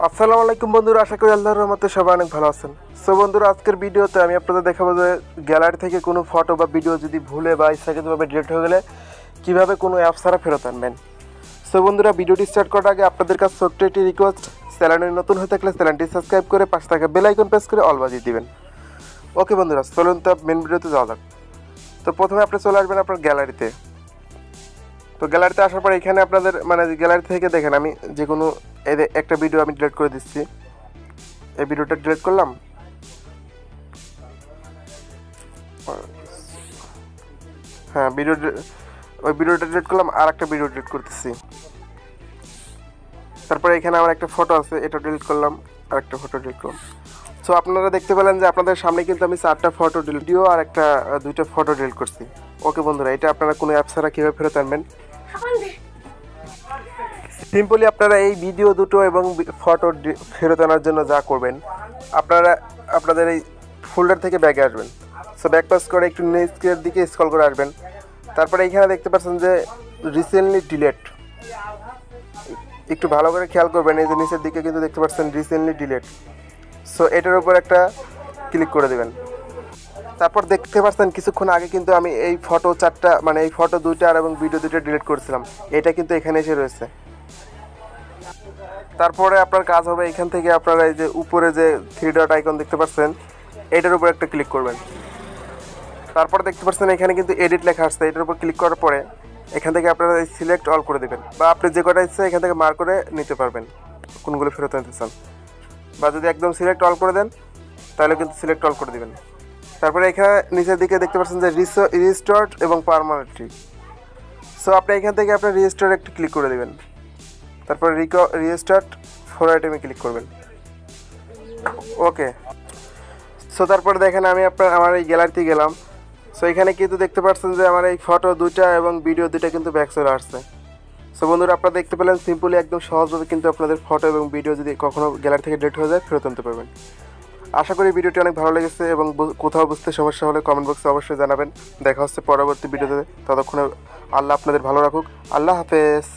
আসসালামু আলাইকুম বন্ধুরা, আশা করি আল্লাহর রহমতে সবাই অনেক ভালো আছেন। সো বন্ধুরা, আজকের ভিডিওতে আমি আপনাদের দেখাবো যে গ্যালারি থেকে কোনো ফটো বা ভিডিও যদি ভুলে বা ইচ্ছাকৃতভাবে ডিলিট হয়ে গেলে কীভাবে কোনো অ্যাপ ছাড়া ফেরত আনবেন। সো বন্ধুরা, ভিডিওটি স্টার্ট করার আগে আপনাদের কাছে ছোট্ট একটি রিকোয়েস্ট, চ্যানেলে নতুন হয়ে থাকলে চ্যানেলটি সাবস্ক্রাইব করে পাশে থাকা বেল আইকন প্রেস করে অল বাজিয়ে দিবেন। ওকে বন্ধুরা, চলুন তো মেন ভিডিওতে যাওয়া যাক। তো প্রথমে আপনি চলে আসবেন আপনার গ্যালারিতে। তো গ্যালারিতে আসার পর এখানে আপনাদের গ্যালারি থেকে দেখেন আমি যে কোনো একটা ভিডিও আমি ডিলিট করে দিচ্ছি। এই ভিডিওটা ডিলিট করলাম। হ্যাঁ, ওই ভিডিওটা ডিলিট করলাম, আর একটা ভিডিও ডিলিট করতেছি। তারপরে এখানে আমার একটা ফটো আছে, এটা ডিলিট করলাম, আর একটা ফটো ডিলিট করলাম। সো আপনারা দেখতে পেলেন যে আপনাদের সামনে কিন্তু আমি 4টা ফটো ভিডিও আর দুইটা ফটো ডিলিট করছি। ওকে বন্ধুরা, এটা আপনারা কোনো অ্যাপ ছাড়া কীভাবে ফেরত আনবেন? সিম্পলি আপনারা এই ভিডিও দুটো এবং ফটো ফেরত আনার জন্য যা করবেন, আপনারা আপনাদের এই ফোল্ডার থেকে ব্যাগে আসবেন। সো ব্যাক পাস করে একটু নিচের দিকে স্ক্রল করে আসবেন। তারপরে এইখানে দেখতে পাচ্ছেন যে রিসেন্টলি ডিলেট, একটু ভালো করে খেয়াল করবেন। এই যে নিচের দিকে কিন্তু দেখতে পাচ্ছেন রিসেন্টলি ডিলেট। সো এটার উপর একটা ক্লিক করে দেবেন। তারপর দেখতে পাচ্ছেন কিছুক্ষণ আগে কিন্তু আমি এই ফটো 4টা এই ফটো 2টা এবং ভিডিও 2টা ডিলিট করেছিলাম, এটা কিন্তু এখানে এসে রয়েছে। তারপরে আপনার কাজ হবে এখান থেকে আপনারা এই যে উপরে যে 3 ডট আইকন দেখতে পাচ্ছেন, এটার উপর একটা ক্লিক করবেন। তারপর দেখতে পাচ্ছেন এখানে কিন্তু এডিট লেখা আসছে, এটার উপর ক্লিক করার পরে এখান থেকে আপনারা সিলেক্ট অল করে দেবেন, বা আপনি যে কটা ইচ্ছে এখান থেকে মার্ক করে নিতে পারবেন কোনগুলো ফেরত আনতে চান। বা যদি একদম সিলেক্ট অল করে দেন তাহলে কিন্তু সিলেক্ট অল করে দেবেন। তারপরে এখানে নিচের দিকে দেখতে পাচ্ছেন যে রিস্টোর্ড এবং পার্মানেন্টলি। সো আপনি এখান থেকে আপনার রিস্টোর একটু ক্লিক করে দেবেন। তারপর রিস্টার্ট ফর আইটেমে ক্লিক করবেন। ওকে। সো তারপরে দেখেন আমি আমার এই গ্যালারিতে গেলাম। সো এখানে কিন্তু দেখতে পাচ্ছেন যে আমার এই ফটো 2টা এবং ভিডিও 2টা কিন্তু ব্যাক চলে আসছে। সো বন্ধুরা, আপনারা দেখতে পেলেন সিম্পলি একদম সহজভাবে কিন্তু আপনাদের ফটো এবং ভিডিও যদি কখনও গ্যালারি থেকে ডিলিট হয়ে যায় ফেরত আনতে পারবেন। আশা করি ভিডিওটি অনেক ভালো লেগেছে, এবং কোথাও বুঝতে সমস্যা হলে কমেন্ট বক্সে অবশ্যই জানাবেন। দেখা হচ্ছে পরবর্তী ভিডিওতে। ততক্ষণে আল্লাহ আপনাদের ভালো রাখুক। আল্লাহ হাফেজ।